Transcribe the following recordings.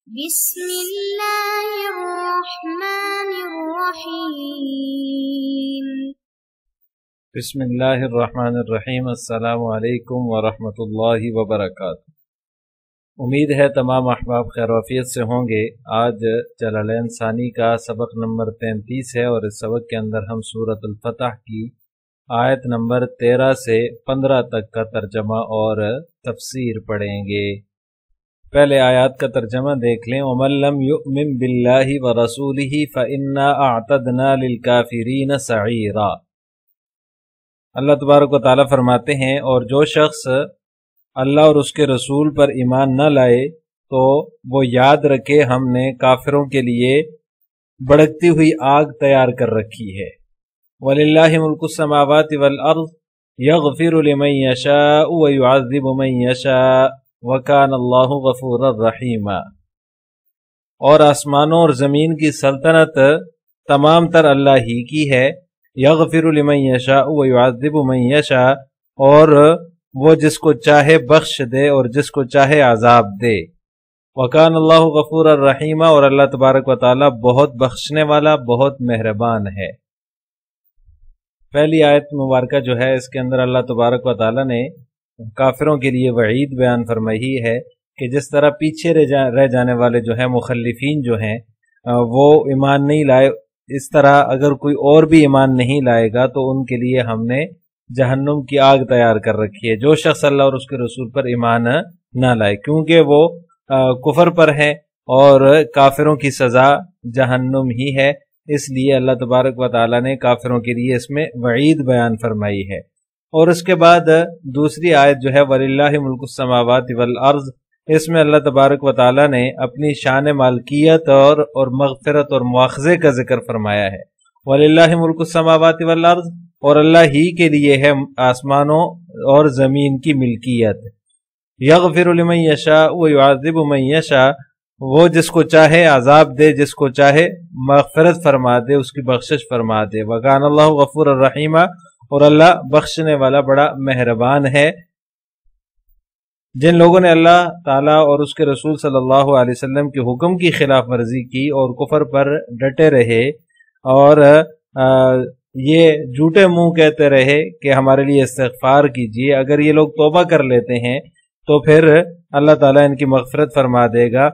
بسم اللہ الرحمن الرحیم۔ بسم اللہ الرحمن الرحیم۔ السلام علیکم ورحمۃ اللہ وبرکاتہ۔ امید ہے تمام احباب خیر وعافیت سے ہوں گے۔ آج جلالین ثانی کا سبق نمبر 33 ہے اور اس سبق کے اندر ہم سورۃ الفتح کی آیت نمبر 13 سے 15 تک کا ترجمہ اور تفسیر پڑھیں گے۔ پہلے آیات کا ترجمہ دیکھ لیں۔ وَمَن لَّمْ يُؤْمِن بِاللَّهِ وَرَسُولِهِ فَإِنَّا أَعْتَدْنَا لِلْكَافِرِينَ سَعِيرًا۔ اللہ تبارک و تعالیٰ فرماتے ہیں، اور جو شخص اللہ اور اس کے رسول پر ایمان نہ لائے تو وہ یاد رکھے ہم نے کافروں کے لیے بھڑکتی ہوئی آگ تیار کر رکھی ہے۔ وَلِلَّهِ مُلْكُ السَّمَاوَاتِ وَالْأَرْضِ يَغْفِرُ لِمَن يَشَاءُ وَيُعَذِّبُ مَن يَشَاءُ وَكَانَ اللَّهُ غَفُورًا رَحِيمًا۔ اور آسمانوں اور زمین کی سلطنت تمام تر اللہ ہی کی ہے۔ یغفر لمن یشاء ویعذب من یشاء، اور وہ جس کو چاہے بخش دے اور جس کو چاہے عذاب دے۔ وَكَانَ اللَّهُ غَفُورًا رَحِيمًا، اور اللہ تبارک و تعالی بہت بخشنے والا بہت مہربان ہے۔ پہلی آیت مبارکہ جو ہے اس کے اندر اللہ تبارک و تعالی نے کافروں کے لیے وعید بیان فرمائی ہے کہ جس طرح پیچھے رہ جانے والے جو ہیں مخلفین جو ہیں وہ ایمان نہیں لائے، اس طرح اگر کوئی اور بھی ایمان نہیں لائے گا تو ان کے لیے ہم نے جہنم کی آگ تیار کر رکھی ہے، جو شخص اللہ اور اس کے رسول پر ایمان نہ لائے، کیونکہ وہ کفر پر ہے اور کافروں کی سزا جہنم ہی ہے۔ اس لیے اللہ تبارک و تعالی نے کافروں کے لیے اس میں وعید بیان فرمائی ہے۔ اور اس کے بعد دوسری آیت جو ہے وَلِلَّهِ مُلْكُ السَّمَاوَاتِ وَالْأَرْضِ، اس میں اللہ تبارک و تعالی نے اپنی شان مالکیت اور مغفرت اور مواخذے کا ذکر فرمایا ہے۔ وَلِلَّهِ مُلْكُ السَّمَاوَاتِ وَالْأَرْضِ، اور اللہ ہی کے لیے ہے آسمانوں اور زمین کی ملکیت۔ یغفر لمن یشاء ویعذب من یشاء، وہ جس کو چاہے عذاب دے، جس کو چاہے مغفرت فرما دے، اس کی بخشش فرما دے۔ وَكَانَ اللَّهُ غَفُورًا رَحِيمًا، اور اللہ بخشنے والا بڑا مہربان ہے۔ جن لوگوں نے اللہ تعالیٰ اور اس کے رسول صلی اللہ علیہ وسلم کے حکم کی خلاف ورزی کی اور کفر پر ڈٹے رہے اور یہ جھوٹے منہ کہتے رہے کہ ہمارے لیے استغفار کیجیے، اگر یہ لوگ توبہ کر لیتے ہیں تو پھر اللہ تعالیٰ ان کی مغفرت فرما دے گا۔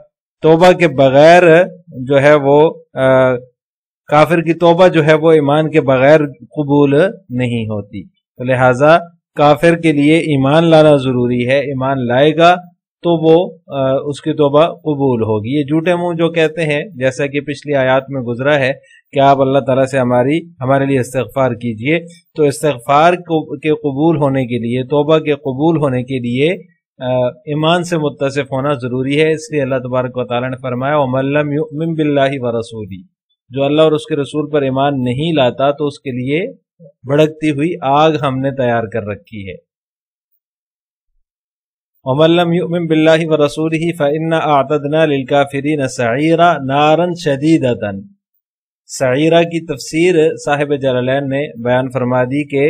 توبہ کے بغیر جو ہے وہ کافر کی توبہ جو ہے وہ ایمان کے بغیر قبول نہیں ہوتی، لہٰذا کافر کے لیے ایمان لانا ضروری ہے۔ ایمان لائے گا تو وہ اس کی توبہ قبول ہوگی۔ یہ جھوٹے منہ جو کہتے ہیں، جیسا کہ پچھلی آیات میں گزرا ہے کہ آپ اللہ تعالیٰ سے ہمارے لیے استغفار کیجئے، تو استغفار کے قبول ہونے کے لیے، توبہ کے قبول ہونے کے لیے ایمان سے متصف ہونا ضروری ہے۔ اس لیے اللہ تبارک و تعالیٰ نے فرمایا وَمَن لَّمْ يُؤْمِن بِاللَّهِ وَرَسُولِهِ، جو اللہ اور اس کے رسول پر ایمان نہیں لاتا تو اس کے لیے بھڑکتی ہوئی آگ ہم نے تیار کر رکھی ہے۔ وَمَن لَّمْ يُؤْمِن بِاللَّهِ وَرَسُولِهِ فَإِنَّا أَعْتَدْنَا لِلْكَافِرِينَ سَعِيرًا نَارًا شَدِيدَةً۔ سعیرہ کی تفسیر صاحب جلالین نے بیان فرما دی کہ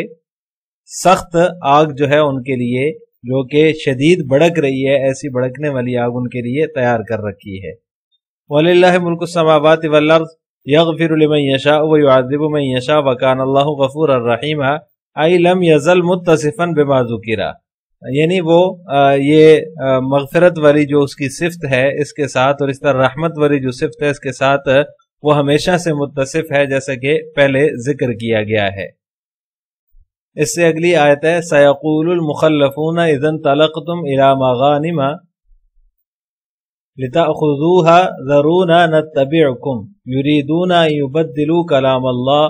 سخت آگ جو ہے ان کے لیے، جو کہ شدید بھڑک رہی ہے، ایسی بھڑکنے والی آگ ان کے لیے تیار کر رکھی ہے۔ وَلِلَّهِ مُلْكُ السَّمَاوَاتِ وَالْأَرْضِ یغفر لمن یشاء ویعذب من یشاء وکان اللہ غفورا رحیما، ای لم یزل متصفا بما ذکر، یعنی وہ یہ مغفرت والی جو اس کی صفت ہے اس کے ساتھ، اور اس طرح رحمت والی جو صفت ہے اس کے ساتھ وہ ہمیشہ سے متصف ہے، جیسا کہ پہلے ذکر کیا گیا ہے۔ اس سے اگلی آیت ہے سیقول المخلفون اذا انطلقتم الى مغانم لتأخذوها ذرونا نتبعكم يريدون أن يبدلوا كلام الله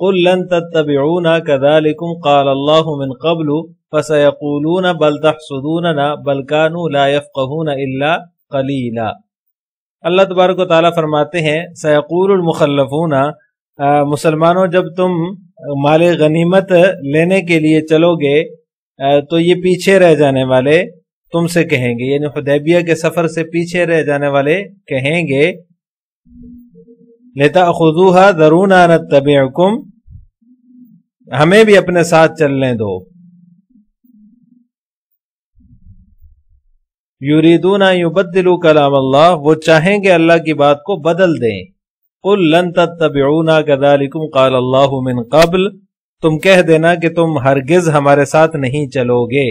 قل لن تتبعونا كذلكم قال الله من قبل فسيقولون بل تحسدوننا بل كانوا لا يفقهون إلا قليلا۔ اللہ تبارک و تعالیٰ فرماتے ہیں سیقول المخلفون، مسلمانوں جب تم مال غنیمت لینے کے لیے چلو گے تو یہ پیچھے رہ جانے والے تم سے کہیں گے، یعنی حدیبیہ کے سفر سے پیچھے رہ جانے والے کہیں گے لِتَأْخُذُوهَا ذَرُونَا نَتَّبِعْكُمْ، ہمیں بھی اپنے ساتھ چلنے دو۔ یریدون ان یبدلوا کلام اللہ، وہ چاہیں گے اللہ کی بات کو بدل دیں۔ قل لن تتبعونا کذالکم قال اللہ من قبل، تم کہہ دینا کہ تم ہرگز ہمارے ساتھ نہیں چلو گے،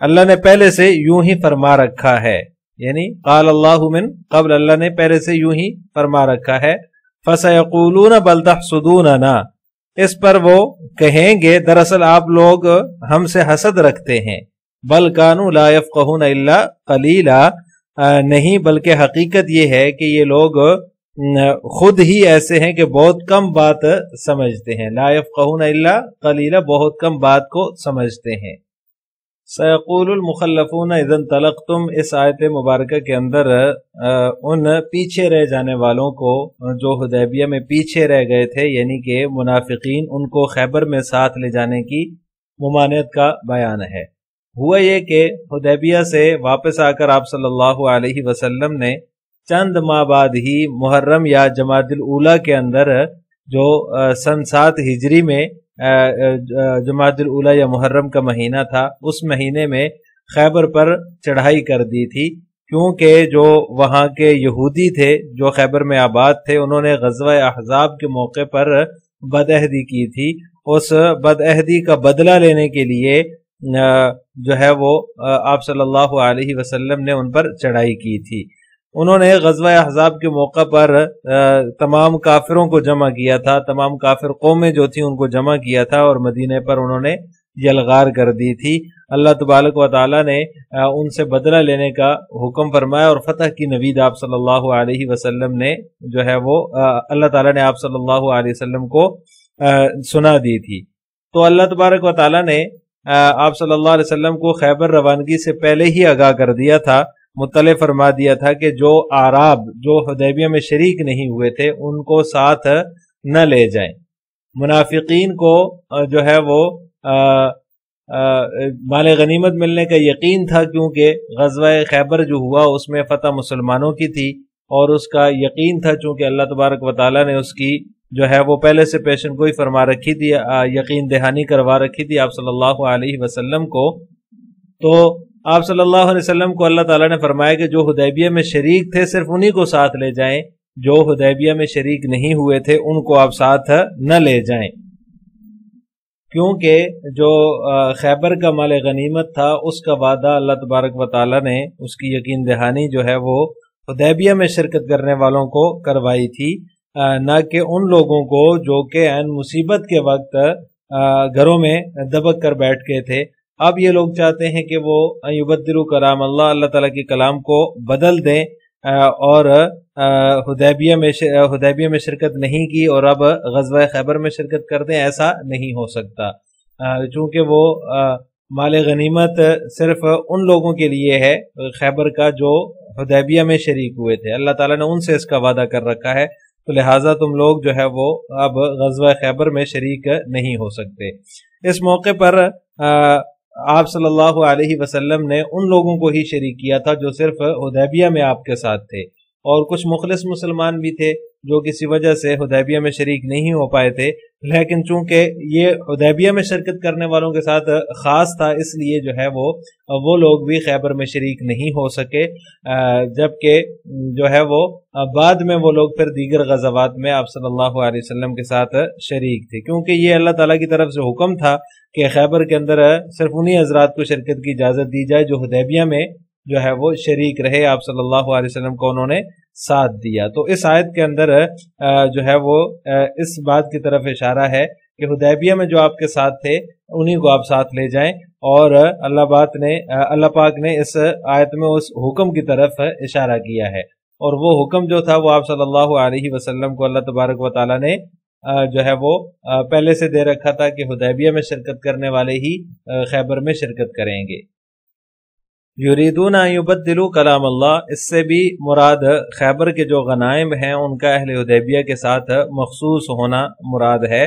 اللہ نے پہلے سے یوں ہی فرما رکھا ہے، یعنی قال اللہ من قبل، اللہ نے پہلے سے یوں ہی فرما رکھا ہے۔ فَسَيَقُولُونَ بَلْ تَحْسُدُونَنَا، اس پر وہ کہیں گے دراصل آپ لوگ ہم سے حسد رکھتے ہیں۔ بَلْ كَانُوا لَا يَفْقَهُونَ إِلَّا قَلِيلًا، نہیں بلکہ حقیقت یہ ہے کہ یہ لوگ خود ہی ایسے ہیں کہ بہت کم بات سمجھتے ہیں۔ لا يفقهون الا قلیلا، بہت کم بات کو سمجھتے ہیں۔ سيقول المخلفون اذا انطلقتم، اس آیت مبارکہ کے اندر ان پیچھے رہ جانے والوں کو جو حدیبیہ میں پیچھے رہ گئے تھے، یعنی کہ منافقین، ان کو خیبر میں ساتھ لے جانے کی ممانعت کا بیان ہے۔ ہوا یہ کہ حدیبیہ سے واپس آ کر آپ صلی اللہ علیہ وسلم نے چند ماہ بعد ہی محرم یا جمادی الاولیٰ کے اندر، جو سن 7 ہجری میں جمادی الاولیٰ یا محرم کا مہینہ تھا، اس مہینے میں خیبر پر چڑھائی کر دی تھی، کیونکہ جو وہاں کے یہودی تھے جو خیبر میں آباد تھے، انہوں نے غزوہ احزاب کے موقع پر بدعہدی کی تھی۔ اس بدعہدی کا بدلہ لینے کے لیے جو ہے وہ آپ صلی اللہ علیہ وسلم نے ان پر چڑھائی کی تھی۔ انہوں نے غزوہ احزاب کے موقع پر تمام کافروں کو جمع کیا تھا، تمام کافر قومیں جو تھیں ان کو جمع کیا تھا، اور مدینے پر انہوں نے یلغار کر دی تھی۔ اللہ تبارک و تعالیٰ نے ان سے بدلہ لینے کا حکم فرمایا، اور فتح کی نوید آپ صلی اللہ علیہ وسلم نے جو ہے وہ اللہ تعالیٰ نے آپ صلی اللہ علیہ وسلم کو سنا دی تھی۔ تو اللہ تبارک و تعالیٰ نے آپ صلی اللہ علیہ وسلم کو خیبر روانگی سے پہلے ہی آگاہ کر دیا تھا، مطلع فرما دیا تھا کہ جو اعراب جو حدیبیہ میں شریک نہیں ہوئے تھے ان کو ساتھ نہ لے جائیں۔ منافقین کو جو ہے وہ مال غنیمت ملنے کا یقین تھا، کیونکہ غزوہ خیبر جو ہوا اس میں فتح مسلمانوں کی تھی، اور اس کا یقین تھا چونکہ اللہ تبارک و تعالیٰ نے اس کی جو ہے وہ پہلے سے پیشن گوئی فرما رکھی تھی، یقین دہانی کروا رکھی تھی آپ صلی اللہ علیہ وسلم کو۔ تو آپ صلی اللہ علیہ وسلم کو اللہ تعالیٰ نے فرمایا کہ جو حدیبیہ میں شریک تھے صرف انہی کو ساتھ لے جائیں، جو حدیبیہ میں شریک نہیں ہوئے تھے ان کو آپ ساتھ نہ لے جائیں، کیونکہ جو خیبر کا مال غنیمت تھا اس کا وعدہ اللہ تبارک و تعالیٰ نے اس کی یقین دہانی جو ہے وہ حدیبیہ میں شرکت کرنے والوں کو کروائی تھی، نہ کہ ان لوگوں کو جو کہ عین مصیبت کے وقت گھروں میں دبک کر بیٹھ گئے تھے۔ اب یہ لوگ چاہتے ہیں کہ وہ یبدلوا کلام اللہ، اللہ تعالیٰ کے کلام کو بدل دیں، اور حدیبیہ میں شرکت نہیں کی اور اب غزوہ خیبر میں شرکت کر دیں۔ ایسا نہیں ہو سکتا، چونکہ وہ مال غنیمت صرف ان لوگوں کے لیے ہے خیبر کا جو حدیبیہ میں شریک ہوئے تھے، اللہ تعالیٰ نے ان سے اس کا وعدہ کر رکھا ہے، تو لہٰذا تم لوگ جو ہے وہ اب غزوہ خیبر میں شریک نہیں ہو سکتے۔ اس موقع پر آپ صلی اللہ علیہ وسلم نے ان لوگوں کو ہی شریک کیا تھا جو صرف حدیبیہ میں آپ کے ساتھ تھے، اور کچھ مخلص مسلمان بھی تھے جو کسی وجہ سے حدیبیہ میں شریک نہیں ہو پائے تھے، لیکن چونکہ یہ حدیبیہ میں شرکت کرنے والوں کے ساتھ خاص تھا اس لیے جو ہے وہ لوگ بھی خیبر میں شریک نہیں ہو سکے، جبکہ جو ہے وہ بعد میں وہ لوگ پھر دیگر غزوات میں آپ صلی اللہ علیہ وسلم کے ساتھ شریک تھے، کیونکہ یہ اللہ تعالیٰ کی طرف سے حکم تھا کہ خیبر کے اندر صرف انہی حضرات کو شرکت کی اجازت دی جائے جو حدیبیہ میں جو ہے وہ شریک رہے، آپ صلی اللہ علیہ وسلم کو انہوں نے ساتھ دیا۔ تو اس آیت کے اندر جو ہے وہ اس بات کی طرف اشارہ ہے کہ حدیبیہ میں جو آپ کے ساتھ تھے انہی کو آپ ساتھ لے جائیں، اور اللہ پاک نے اس آیت میں اس حکم کی طرف اشارہ کیا ہے، اور وہ حکم جو تھا وہ آپ صلی اللہ علیہ وسلم کو اللہ تبارک و تعالیٰ نے جو ہے وہ پہلے سے دے رکھا تھا کہ حدیبیہ میں شرکت کرنے والے ہی خیبر میں شرکت کریں گے۔ یریدون ان یبدلوا کلام اللہ، اس سے بھی مراد خیبر کے جو غنائم ہیں ان کا اہل حدیبیہ کے ساتھ مخصوص ہونا مراد ہے،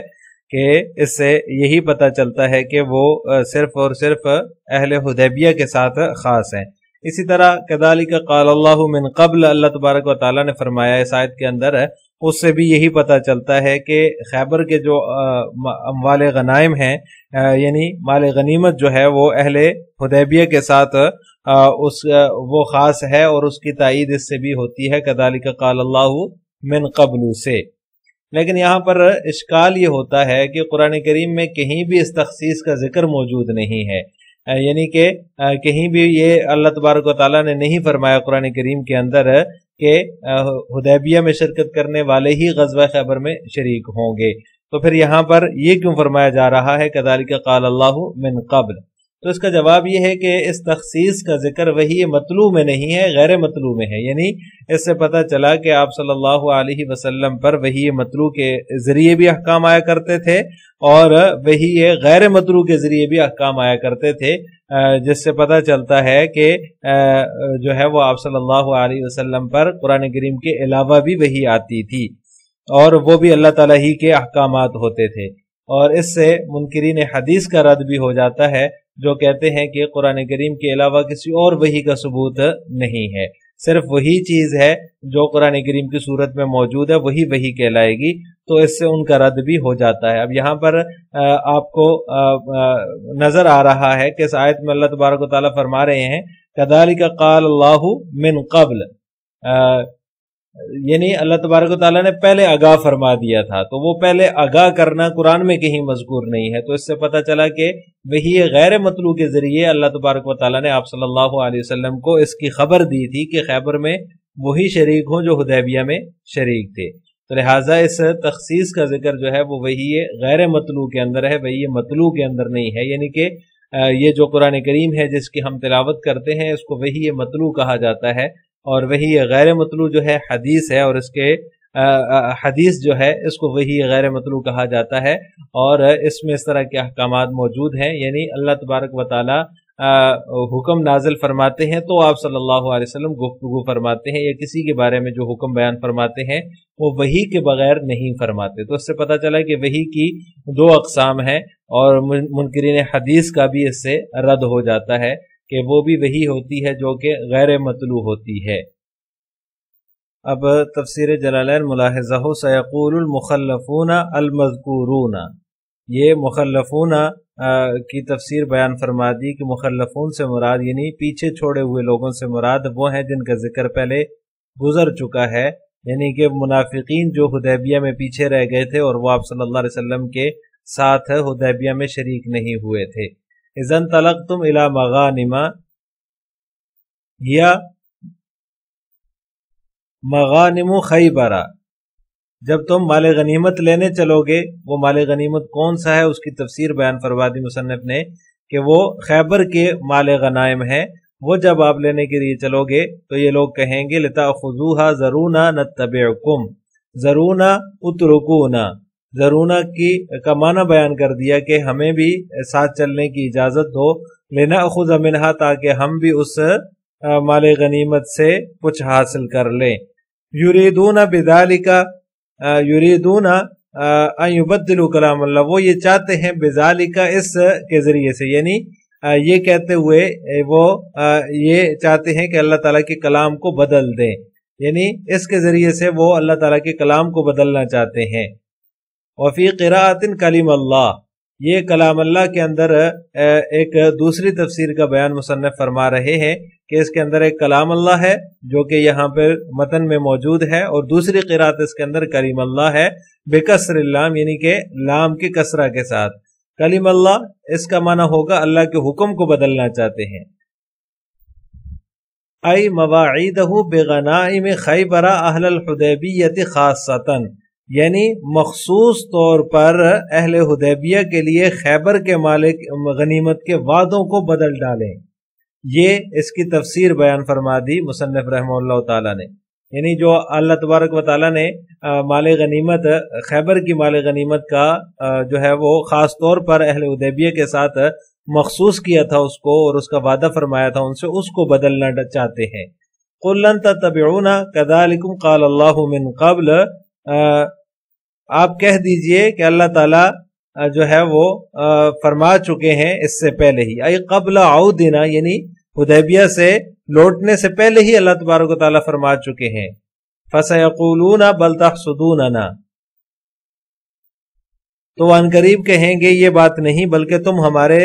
کہ اس سے یہی پتہ چلتا ہے کہ وہ صرف اور صرف اہل حدیبیہ کے ساتھ خاص ہیں۔ اسی طرح کذالک قال اللہ من قبل، اللہ تبارک و تعالیٰ نے فرمایا اس آیت کے اندر، اس سے بھی یہی پتہ چلتا ہے کہ خیبر کے جو اموال غنائم ہیں یعنی مال غنیمت جو ہے وہ اہل حدیبیہ کے ساتھ وہ خاص ہے، اور اس کی تائید اس سے بھی ہوتی ہے کذالک قال اللہ من قبل سے۔ لیکن یہاں پر اشکال یہ ہوتا ہے کہ قرآن کریم میں کہیں بھی اس تخصیص کا ذکر موجود نہیں ہے، یعنی کہ کہیں بھی یہ اللہ تبارک و تعالیٰ نے نہیں فرمایا قرآن کریم کے اندر کہ حدیبیہ میں شرکت کرنے والے ہی غزوہ خیبر میں شریک ہوں گے، تو پھر یہاں پر یہ کیوں فرمایا جا رہا ہے کذالک قال اللہ من قبل؟ تو اس کا جواب یہ ہے کہ اس تخصیص کا ذکر وحی مطلوع میں نہیں ہے، غیر مطلوع میں ہے، یعنی اس سے پتہ چلا کہ آپ صلی اللہ علیہ وسلم پر وحی مطلوع کے ذریعے بھی احکام آیا کرتے تھے، اور وحی غیر مطلوع کے ذریعے بھی احکام آیا کرتے تھے، جس سے پتہ چلتا ہے کہ جو ہے وہ آپ صلی اللہ علیہ وسلم پر قرآن کریم کے علاوہ بھی وحی آتی تھی، اور وہ بھی اللہ تعالیٰ ہی کے احکامات ہوتے تھے۔ اور اس سے منکرین حدیث کا رد بھی ہو جاتا ہے جو کہتے ہیں کہ قرآن کریم کے علاوہ کسی اور وحی کا ثبوت نہیں ہے، صرف وہی چیز ہے جو قرآن کریم کی صورت میں موجود ہے وہی وحی کہلائے گی، تو اس سے ان کا رد بھی ہو جاتا ہے۔ اب یہاں پر آپ کو نظر آ رہا ہے کہ اس آیت میں اللہ تبارک و تعالیٰ فرما رہے ہیں کذالک قال اللہ من قبل، یعنی اللہ تبارک و تعالیٰ نے پہلے آگاہ فرما دیا تھا، تو وہ پہلے آگاہ کرنا قرآن میں کہیں مذکور نہیں ہے، تو اس سے پتہ چلا کہ وہی غیر مطلوع کے ذریعے اللہ تبارک و تعالیٰ نے آپ صلی اللہ علیہ وسلم کو اس کی خبر دی تھی کہ خیبر میں وہی شریک ہوں جو حدیبیہ میں شریک تھے، تو لہٰذا اس تخصیص کا ذکر جو ہے وہ وہی غیر مطلوع کے اندر ہے، وہی مطلوع کے اندر نہیں ہے، یعنی کہ یہ جو قرآن کریم ہے جس کی ہم تلاوت کرتے ہیں اس کو وہی مطلوع کہا جاتا ہے، اور وہی غیر مطلوع جو ہے حدیث ہے، اور اس کے حدیث جو ہے اس کو وہی غیر مطلوع کہا جاتا ہے، اور اس میں اس طرح کے احکامات موجود ہیں، یعنی اللہ تبارک و تعالی حکم نازل فرماتے ہیں تو آپ صلی اللہ علیہ وسلم گفتگو فرماتے ہیں، یا کسی کے بارے میں جو حکم بیان فرماتے ہیں وہ وحی کے بغیر نہیں فرماتے، تو اس سے پتہ چلا کہ وحی کی دو اقسام ہیں، اور منکرین حدیث کا بھی اس سے رد ہو جاتا ہے کہ وہ بھی وحی ہوتی ہے جو کہ غیر مطلوع ہوتی ہے۔ اب تفسیر جلالین ملاحظہ ہو سیقول المخلفون المذکورون، یہ مخلفون کی تفسیر بیان فرما دی کہ مخلفون سے مراد یعنی پیچھے چھوڑے ہوئے لوگوں سے مراد وہ ہیں جن کا ذکر پہلے گزر چکا ہے، یعنی کہ منافقین جو حدیبیہ میں پیچھے رہ گئے تھے اور وہ آپ صلی اللہ علیہ وسلم کے ساتھ حدیبیہ میں شریک نہیں ہوئے تھے۔ اذن طلقتم الی مغانم، یا مغانم خیبر، جب تم مال غنیمت لینے چلو گے، وہ مال غنیمت کون سا ہے اس کی تفسیر بیان فرما دی مصنف نے کہ وہ خیبر کے مال غنائم ہیں، وہ جب آپ لینے کے لیے چلو گے تو یہ لوگ کہیں گے لتاخذوها ذرونا نتبعکم، ذرونا اترکونا، ذرونا کا معنی بیان کر دیا کہ ہمیں بھی ساتھ چلنے کی اجازت دو، لنأخذ منها تاکہ ہم بھی اس مال غنیمت سے کچھ حاصل کر لیں۔ یریدون بذالک، یریدون ان یبدلوا کلام اللہ، وہ یہ چاہتے ہیں بذالک اس کے ذریعے سے، یعنی یہ کہتے ہوئے وہ یہ چاہتے ہیں کہ اللہ تعالیٰ کے کلام کو بدل دیں، یعنی اس کے ذریعے سے وہ اللہ تعالیٰ کے کلام کو بدلنا چاہتے ہیں۔ وفی قراءۃ کلیم اللہ، یہ کلام اللہ کے اندر ایک دوسری تفسیر کا بیان مصنف فرما رہے ہیں کہ اس کے اندر ایک کلام اللہ ہے جو کہ یہاں پر متن میں موجود ہے، اور دوسری قراءت اس کے اندر کلیم اللہ ہے بکسر اللام، یعنی کہ لام کی کسرہ کے ساتھ۔ کلیم اللہ اس کا معنی ہوگا اللہ کے حکم کو بدلنا چاہتے ہیں۔ ای مواعیدہ بغنائم خیبر اہل الحدیبیۃ خاصۃ، یعنی مخصوص طور پر اہل حدیبیہ کے لیے خیبر کے مالک غنیمت کے وعدوں کو بدل ڈالیں، یہ اس کی تفسیر بیان فرما دی مصنف رحمہ اللہ تعالیٰ نے، یعنی جو اللہ تبارک و تعالیٰ نے مال غنیمت خیبر کی مال غنیمت کا جو ہے وہ خاص طور پر اہل حدیبیہ کے ساتھ مخصوص کیا تھا اس کو، اور اس کا وعدہ فرمایا تھا ان سے، اس کو بدلنا چاہتے ہیں۔ قُل لَن تَتَّبِعُونَ كَذَلِكُمْ قَالَ اللَّهُ مِن قَبْلَ، آپ کہہ دیجئے کہ اللہ تعالیٰ جو ہے وہ فرما چکے ہیں اس سے پہلے ہی، ای قبل عودنا، یعنی حدیبیہ سے لوٹنے سے پہلے ہی اللہ تبارک و تعالیٰ فرما چکے ہیں۔ فَسَيَقُولُونَ بَلْ تَحْسُدُونَنَا، تو وہ عنقریب کہیں گے یہ بات نہیں بلکہ تم ہمارے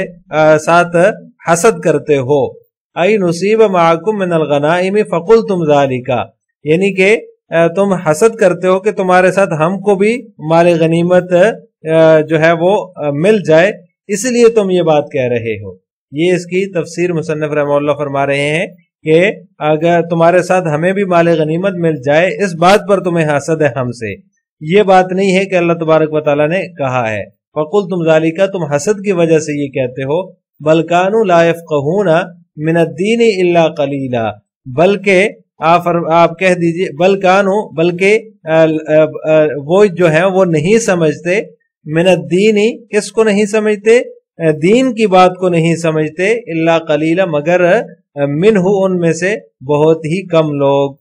ساتھ حسد کرتے ہو. اَيْ نُصِيبَ مَعَكُمْ مِنَ الْغَنَائِمِ فَقُلْتُمْ ذَلِكَ، یعنی کہ تم حسد کرتے ہو کہ تمہارے ساتھ ہم کو بھی مال غنیمت جو ہے وہ مل جائے، اس لیے تم یہ بات کہہ رہے ہو. یہ اس کی تفسیر مصنف رحمہ اللہ فرما رہے ہیں کہ اگر تمہارے ساتھ ہمیں بھی مال غنیمت مل جائے اس بات پر تمہیں حسد ہے ہم سے، یہ بات نہیں ہے کہ اللہ تبارک و تعالیٰ نے کہا ہے. فَقُلْتُمْ ذَلِكَ، تم حسد کی وجہ سے یہ کہتے ہو. بَلْ كَانُوا لَا يَفْقَهُونَ مِنَ الدِّينِ إِلَّا قَلِيلًا، بلکہ آپ کہہ دیجئے بل کانو، بلکہ وہ جو ہے وہ نہیں سمجھتے، من الدین، کس کو نہیں سمجھتے؟ دین کی بات کو نہیں سمجھتے، الا قلیلا، مگر منہ ان میں سے بہت ہی کم لوگ.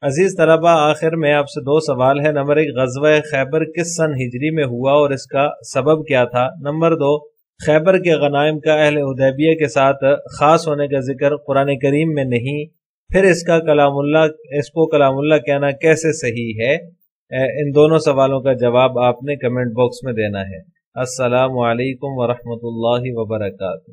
عزیز طلبہ، آخر میں آپ سے 2 سوال ہے. نمبر 1، غزوہ خیبر کس سن ہجری میں ہوا اور اس کا سبب کیا تھا؟ نمبر 2، خیبر کے غنائم کا اہل حدیبیہ کے ساتھ خاص ہونے کا ذکر قرآن کریم میں نہیں، پھر اس کو کلام اللہ کہنا کیسے صحیح ہے؟ ان دونوں سوالوں کا جواب آپ نے کمنٹ باکس میں دینا ہے. السلام علیکم ورحمۃ اللہ وبرکاتہ.